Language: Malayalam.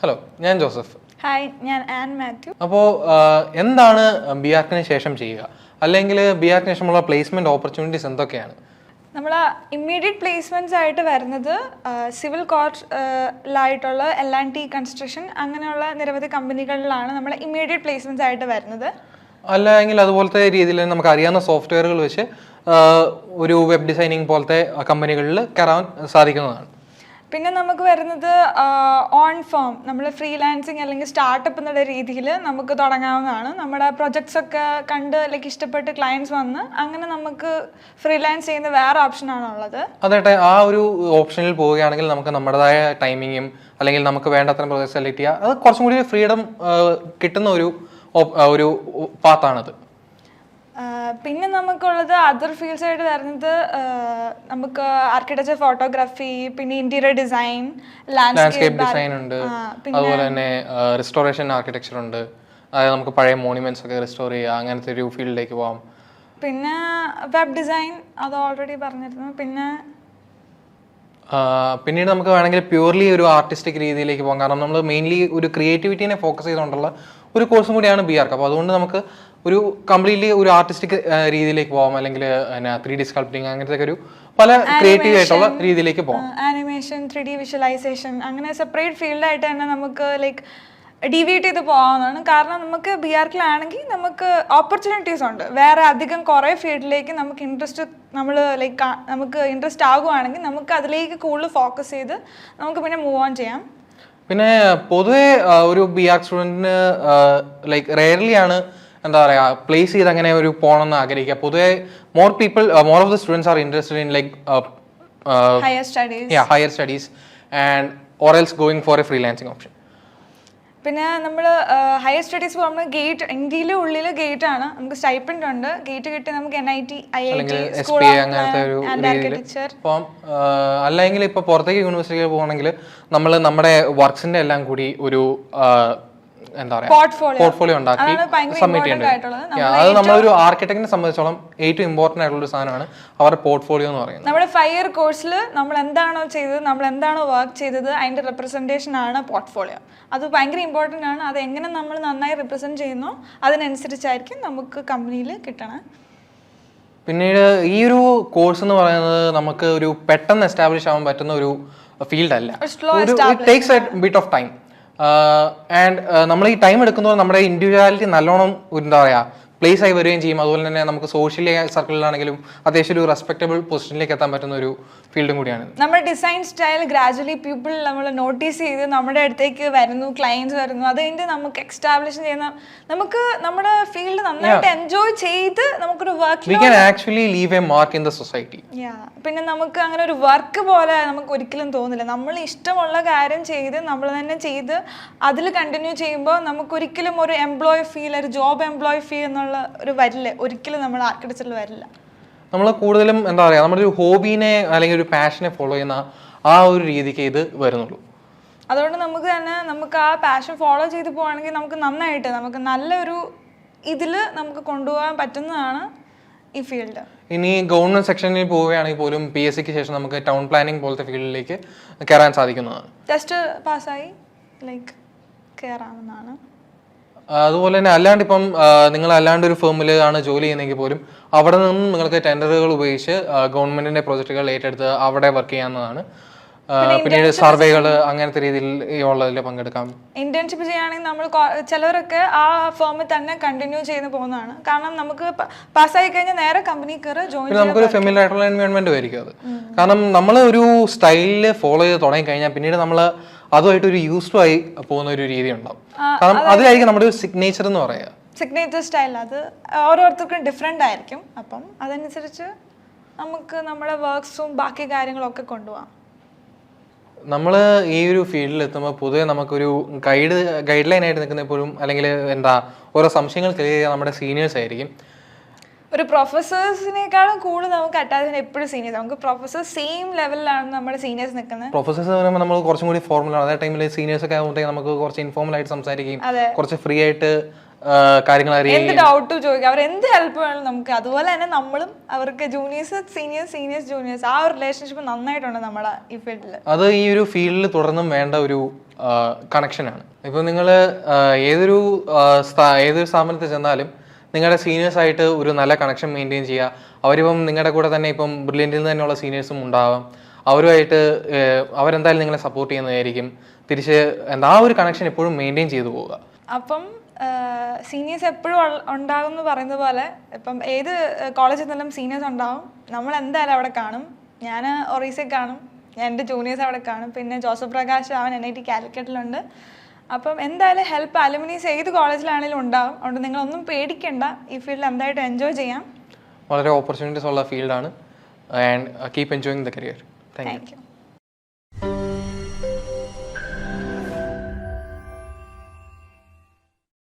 ഹലോ, ഞാൻ ജോസഫ്. ഹായ്, ഞാൻ ആൻ മാത്യു. അപ്പോൾ എന്താണ് ബിആർക്കിന് ശേഷം ചെയ്യുക, അല്ലെങ്കിൽ ബിആർക്കിന് ശേഷമുള്ള പ്ലേസ്മെന്റ് ഓപ്പർച്യൂണിറ്റീസ് എന്തൊക്കെയാണ്? നമ്മൾ ഇമ്മീഡിയറ്റ് പ്ലേസ്മെൻറ്റ്സ് ആയിട്ട് വരുന്നത് സിവിൽ കോർട്ടിലായിട്ടുള്ള L&T കൺസ്ട്രക്ഷൻ അങ്ങനെയുള്ള നിരവധി കമ്പനികളിലാണ് നമ്മൾ ഇമ്മീഡിയറ്റ് പ്ലേസ്മെൻറ്റ്സ് ആയിട്ട് വരുന്നത്. അല്ലെങ്കിൽ അതുപോലത്തെ രീതിയിൽ നമുക്ക് അറിയാവുന്ന സോഫ്റ്റ്വെയറുകൾ വെച്ച് ഒരു വെബ് ഡിസൈനിങ് പോലത്തെ കമ്പനികളിൽ കയറാൻ സാധിക്കുന്നതാണ്. പിന്നെ നമുക്ക് വരുന്നത് ഓൺ ഫേം, നമ്മൾ ഫ്രീലാൻസിങ് അല്ലെങ്കിൽ സ്റ്റാർട്ടപ്പ് എന്നുള്ള രീതിയിൽ നമുക്ക് തുടങ്ങാവുന്നതാണ്. നമ്മുടെ പ്രൊജക്ട്സ് ഒക്കെ കണ്ട് ഇഷ്ടപ്പെട്ട് ക്ലയൻസ് വന്ന് അങ്ങനെ നമുക്ക് ഫ്രീലാൻസ് ചെയ്യുന്ന വേറെ ഓപ്ഷനാണുള്ളത്. അതെ, ആ ഒരു ഓപ്ഷനിൽ പോവുകയാണെങ്കിൽ നമുക്ക് നമ്മുടേതായ ടൈമിങ്ങും അല്ലെങ്കിൽ നമുക്ക് വേണ്ടത്ര പ്രൊജക്ട് സെലക്ട് ചെയ്യുക, അത് കുറച്ചും കൂടി ഫ്രീഡം കിട്ടുന്ന ഒരു പാത്താണത്. പിന്നെ നമുക്കുള്ളത് അതർ ഫീൽഡ്സ് ആയിട്ട് വരുന്നത് നമുക്ക് ആർക്കിടെക്ചർ, ഫോട്ടോഗ്രാഫി, പിന്നെ ഇന്റീരിയർ ഡിസൈൻ, ലാൻഡ്സ്കേപ്പ് ഡിസൈൻ ഉണ്ട്. അതുപോലെ തന്നെ റിസ്റ്റോറേഷൻ ആർക്കിടെക്ചർ ഉണ്ട്. അതായത് നമുക്ക് പഴയ മോണുമെന്റ്സ് ഒക്കെ റിസ്റ്റോർ ചെയ്യുക, അങ്ങനത്തെ ഒരു ഫീൽഡിലേക്ക് പോകാം. പിന്നെ വെബ് ഡിസൈൻ, അത് ഓൾറെഡി പറഞ്ഞിരുന്നു. പിന്നീട് നമുക്ക് വേണമെങ്കിൽ പ്യൂർലി ഒരു ആർട്ടിസ്റ്റിക് രീതിയിലേക്ക് പോകാം. കാരണം നമ്മൾ മെയിൻലി ഒരു ക്രിയേറ്റിവിറ്റിനെ ഫോക്കസ് ചെയ്തുകൊണ്ടുള്ള ഒരു കോഴ്സും കൂടിയാണ് ബിആർക്ക്. അപ്പോൾ അതുകൊണ്ട് നമുക്ക് ഒരു കംപ്ലീറ്റ്ലി ഒരു ആർട്ടിസ്റ്റിക് രീതിയിലേക്ക് പോകാം, അല്ലെങ്കിൽ 3D സ്കൾപ്റ്റിംഗ് അങ്ങനത്തെ ഒരു പല ക്രിയേറ്റീവ് ആയിട്ടുള്ള രീതിയിലേക്ക് പോകാം. ആനിമേഷൻ, 3D വിഷ്വലൈസേഷൻ, അങ്ങനെ സെപ്പറേറ്റ് ഫീൽഡായിട്ട് തന്നെ നമുക്ക് ഡീവിയേറ്റ് ചെയ്ത് പോകാവുന്നതാണ്. കാരണം നമുക്ക് ബിആർക്കിലാണെങ്കിൽ നമുക്ക് ഓപ്പർച്യൂണിറ്റീസ് ഉണ്ട്. വേറെ അധികം കുറേ ഫീൽഡിലേക്ക് നമുക്ക് നമുക്ക് ഇൻട്രസ്റ്റ് ആകുവാണെങ്കിൽ നമുക്ക് അതിലേക്ക് കൂടുതൽ ഫോക്കസ് ചെയ്ത് നമുക്ക് പിന്നെ മൂവ് ഓൺ ചെയ്യാം. പിന്നെ പൊതുവെ ഒരു ബിആർക്ക് സ്റ്റുഡൻറ്റിന് റെയർലി ആണ് എന്താ പറയുക പ്ലേസ് ചെയ്ത് അങ്ങനെ ഒരു പോകണമെന്ന് ആഗ്രഹിക്കുക. പൊതുവെ more of the students are interested in higher studies and or else going for A freelancing option. പിന്നെ നമ്മൾ ഹയർ സ്റ്റഡീസ് പോകുമ്പോൾ ഗേറ്റ്, ഇന്ത്യയിലെ ഉള്ളിൽ ഗേറ്റ് ആണ്, നമുക്ക് സ്റ്റൈപ്പൻഡ് ഉണ്ട്. ഗേറ്റ് കിട്ടി നമുക്ക് NIT, IIT, school and architecture ഇപ്പം അല്ലെങ്കിൽ ഇപ്പോൾ പുറത്തേക്ക് യൂണിവേഴ്സിറ്റിയിൽ പോകണമെങ്കിൽ നമ്മൾ നമ്മുടെ വർക്ക്സിന്റെ എല്ലാം കൂടി ഒരു എന്താ പറയുക പോർട്ട്ഫോളിയോ ഉണ്ടാക്കി സബ്മിറ്റ് ചെയ്യേണ്ടത്. അത് നമ്മളൊരു ആർക്കിടെക്റ്റിനെ സംബന്ധിച്ചോളം ഏറ്റവും ഇമ്പോർട്ടൻ്റ് ആയിട്ടുള്ള ഒരു സാധനമാണ് അവരുടെ പോർട്ട്ഫോളിയോ എന്ന് പറയുന്നത്. നമ്മുടെ 5 ഇയർ കോഴ്സിൽ നമ്മൾ എന്താണോ ചെയ്തത്, നമ്മൾ എന്താണോ വർക്ക് ചെയ്തത്, അതിന്റെ റെപ്രസെന്റേഷൻ ആണ് പോർട്ട്ഫോളിയോ. അത് ഭയങ്കര ഇമ്പോർട്ടൻ്റ് ആണ്. അത് എങ്ങനെ നമ്മൾ നന്നായി റെപ്രസെന്റ് ചെയ്യുന്നോ അതിനനുസരിച്ചായിരിക്കും നമുക്ക് കമ്പനിയിൽ കിട്ടണം. പിന്നീട് ഈ ഒരു കോഴ്സ് എന്ന് പറയുന്നത് നമുക്ക് ഒരു പെട്ടെന്ന് എസ്റ്റാബ്ലിഷ് ആവാൻ പറ്റുന്ന ഒരു ഫീൽഡ് അല്ല. It takes A bit of time. And നമ്മൾ ഈ ടൈം എടുക്കുമ്പോൾ നമ്മുടെ ഇൻഡിവിജ്വാലിറ്റി നല്ലോണം എന്താ പറയുക പ്ലേസ് ആയി വരികയും ചെയ്യും. അതുപോലെ തന്നെ നമുക്ക് സോഷ്യൽ സർക്കിളിലാണെങ്കിലും അത്യാവശ്യം ഒരു റെസ്പെക്റ്റബിൾ പൊസിഷനിലേക്ക് എത്താൻ പറ്റുന്ന ഒരു ഫീൽഡും കൂടിയാണ്. നമ്മുടെ ഡിസൈൻ സ്റ്റൈൽ ഗ്രാജുവലി പീപ്പിൾ നമ്മൾ നോട്ടീസ് ചെയ്ത് നമ്മുടെ അടുത്തേക്ക് വരുന്നു, ക്ലയൻസ് വരുന്നു. അതിൻ്റെ നമുക്ക് എക്സ്റ്റാബ്ലിഷ് ചെയ്യുന്ന നമുക്ക് നമ്മുടെ ഫീൽഡ് നന്നായിട്ട് എൻജോയ് ചെയ്ത് നമുക്കൊരു work we can actually leave A mark in the society. പിന്നെ നമുക്ക് അങ്ങനെ ഒരു വർക്ക് പോലെ നമുക്ക് ഒരിക്കലും തോന്നില്ല. നമ്മൾ ഇഷ്ടമുള്ള കാര്യം ചെയ്ത് നമ്മൾ തന്നെ ചെയ്ത് അതിൽ കണ്ടിന്യൂ ചെയ്യുമ്പോൾ നമുക്കൊരിക്കലും ഒരു എംപ്ലോയി ഫീൽ, ഒരു ജോബ് എംപ്ലോയി ഫീൽ എന്നുള്ള ഒരു വരില്ല, ഒരിക്കലും നമ്മൾ ആർക്കിടെക്ചറിൽ വരില്ല. നമ്മൾ കൂടുതലും എന്താ പറയുക നമ്മുടെ ഒരു ഹോബീനെ അല്ലെങ്കിൽ ഒരു പാഷനെ ഫോളോ ചെയ്യുന്ന ആ ഒരു രീതിക്ക് ഇത് വരുന്നുള്ളൂ. അതുകൊണ്ട് നമുക്ക് ആ പാഷൻ ഫോളോ ചെയ്ത് പോവുകയാണെങ്കിൽ നമുക്ക് നന്നായിട്ട് നമുക്ക് നല്ലൊരു ഇതിൽ നമുക്ക് കൊണ്ടുപോകാൻ പറ്റുന്നതാണ് ഈ ഫീൽഡ്. ഇനി ഗവൺമെന്റ് സെക്ഷനിൽ പോവുകയാണെങ്കിൽ പോലും PSCക്ക് ശേഷം നമുക്ക് ടൗൺ പ്ലാനിങ് പോലത്തെ ഫീൽഡിലേക്ക് കയറാൻ സാധിക്കുന്നതാണ്. ടെസ്റ്റ് പാസ്സായി കയറാവുന്നതാണ്. അതുപോലെ തന്നെ അല്ലാണ്ട് ഇപ്പം നിങ്ങൾ അല്ലാണ്ട് ഒരു ഫേമിൽ ആണ് ജോലി ചെയ്യുന്നതെങ്കിൽ പോലും അവിടെ നിന്നും നിങ്ങൾക്ക് ടെൻഡറുകൾ ഉപയോഗിച്ച് ഗവൺമെന്റിന്റെ പ്രോജക്റ്റുകൾ ഏറ്റെടുത്ത് അവിടെ വർക്ക് ചെയ്യാവുന്നതാണ്. പിന്നീട് സർവേകൾ അങ്ങനത്തെ രീതിയിൽ ഉള്ളതിൽ പങ്കെടുക്കാം. ഇന്റേൺഷിപ്പ് ചെയ്യുകയാണെങ്കിൽ നമ്മൾ ചിലവരൊക്കെ ആ ഫേമിൽ തന്നെ കണ്ടിന്യൂ ചെയ്ത് പോകുന്നതാണ്. കാരണം നമുക്ക് പാസ്സായി കഴിഞ്ഞാൽ നേരെ കമ്പനി കയറി ജോയിൻ നമുക്കൊരു ഫെമിലിയർ ആയിട്ടുള്ള എൻവയോൺമെന്റ് ആയിരിക്കും അത്. കാരണം നമ്മൾ ഒരു സ്റ്റൈലിൽ ഫോളോ ചെയ്ത് തുടങ്ങി കഴിഞ്ഞാൽ പിന്നീട് നമ്മൾ അതുമായിട്ട് ഒരു യൂസ്ഡ് ആയി പോകുന്ന ഒരു രീതി ഉണ്ടാവും. കാരണം അതിലായിരിക്കും നമ്മുടെ ഒരു സിഗ്നേച്ചർ എന്ന് പറയുക. സിഗ്നേച്ചർ സ്റ്റൈൽ അത് ഓരോരുത്തർക്കും ഡിഫറെൻ്റ് ആയിരിക്കും. അപ്പം അതനുസരിച്ച് നമുക്ക് നമ്മുടെ വർക്ക്സും ബാക്കി കാര്യങ്ങളൊക്കെ കൊണ്ടുപോകാം. നമ്മൾ ഈ ഒരു ഫീൽഡിൽ എത്തുമ്പോൾ പൊതുവെ നമുക്കൊരു ഗൈഡ് ലൈൻ ആയിട്ട് നിൽക്കുന്ന എപ്പോഴും അല്ലെങ്കിൽ ഓരോ സംശയങ്ങൾ ക്ലിയർ ചെയ്യാൻ നമ്മുടെ സീനിയേഴ്സ് ആയിരിക്കും. ഒരു പ്രൊഫസേഴ്സിനേക്കാളും കൂടുതൽ നമുക്ക് അറ്റാച്ച്മെന്റ് എപ്പോഴും സീനിയേഴ്സ്. നമുക്ക് പ്രൊഫസേഴ്സ് സെയിം ലെവലിലാണ് നമ്മുടെ സീനിയേഴ്സ് നിൽക്കുന്നത്. പ്രൊഫസേഴ്സ് എന്ന് പറയുമ്പോൾ നമ്മൾ കുറച്ചും കൂടി ഫോർമൽ ആണ്. അതേ ടൈമിൽ സീനിയേഴ്സ് ഒക്കെ ആകുമ്പോഴത്തേക്ക് നമുക്ക് കുറച്ച് ഇൻഫോർമൽ ആയിട്ട് സംസാരിക്കുകയും കുറച്ച് ഫ്രീ ആയിട്ട് കാര്യങ്ങൾ അറിയാം, എന്ത് ഡൗട്ട് ചോദിക്കാം, അവർ എന്ത് ഹെൽപ്പ് വേണം നമുക്ക്. അതുപോലെ തന്നെ നമ്മളും അവർക്ക് ജൂനിയേഴ്സ് സീനിയേഴ്സ്, സീനിയേഴ്സ് ജൂനിയേഴ്സ്, ആ ഒരു റിലേഷൻഷിപ്പ് നന്നായിട്ടുണ്ട് നമ്മുടെ ഈ ഫീൽഡിൽ. അത് ഈ ഒരു ഫീൽഡിൽ തുടർന്നും വേണ്ട ഒരു കണക്ഷനാണ്. ഇപ്പം നിങ്ങൾ ഏതൊരു സ്ഥാപനത്തിൽ ചെന്നാലും നിങ്ങളുടെ സീനിയേഴ്സായിട്ട് ഒരു നല്ല കണക്ഷൻ മെയിൻറ്റെയിൻ ചെയ്യുക. അവരിപ്പം നിങ്ങളുടെ കൂടെ തന്നെ ഇപ്പം ബ്രില്യൻറ്റിൽ നിന്ന് തന്നെയുള്ള സീനിയേഴ്സും ഉണ്ടാവാം. അവരുമായിട്ട് അവരെന്തായാലും നിങ്ങളെ സപ്പോർട്ട് ചെയ്യുന്നതായിരിക്കും. തിരിച്ച് ആ ഒരു കണക്ഷൻ എപ്പോഴും മെയിൻറ്റെയിൻ ചെയ്തു പോവുക. അപ്പം സീനിയേഴ്സ് എപ്പോഴും ഉണ്ടാകും എന്ന് പറയുന്നത് പോലെ ഇപ്പം ഏത് കോളേജിൽ നിന്നും സീനിയേഴ്സ് ഉണ്ടാവും. നമ്മൾ എന്തായാലും അവിടെ കാണും. ഞാൻ ഒറീസയിൽ കാണും, ഞാൻ എൻ്റെ ജൂനിയേഴ്സ് അവിടെ കാണും. പിന്നെ ജോസഫ് പ്രകാശ്, അവൻ NIT കാലിക്കറ്റിലുണ്ട്. അപ്പം എന്തായാലും ഹെൽപ്പ് അലുമിനീസ് ഏത് കോളേജിലാണെങ്കിലും ഉണ്ടാവും. അതുകൊണ്ട് നിങ്ങളൊന്നും പേടിക്കണ്ട, ഈ ഫീൽഡിൽ എന്തായിട്ട് എൻജോയ് ചെയ്യാം. വളരെ ഓപ്പർച്യൂണിറ്റീസ് ഉള്ള ഫീൽഡാണ്. And keep enjoying the career. Thank you.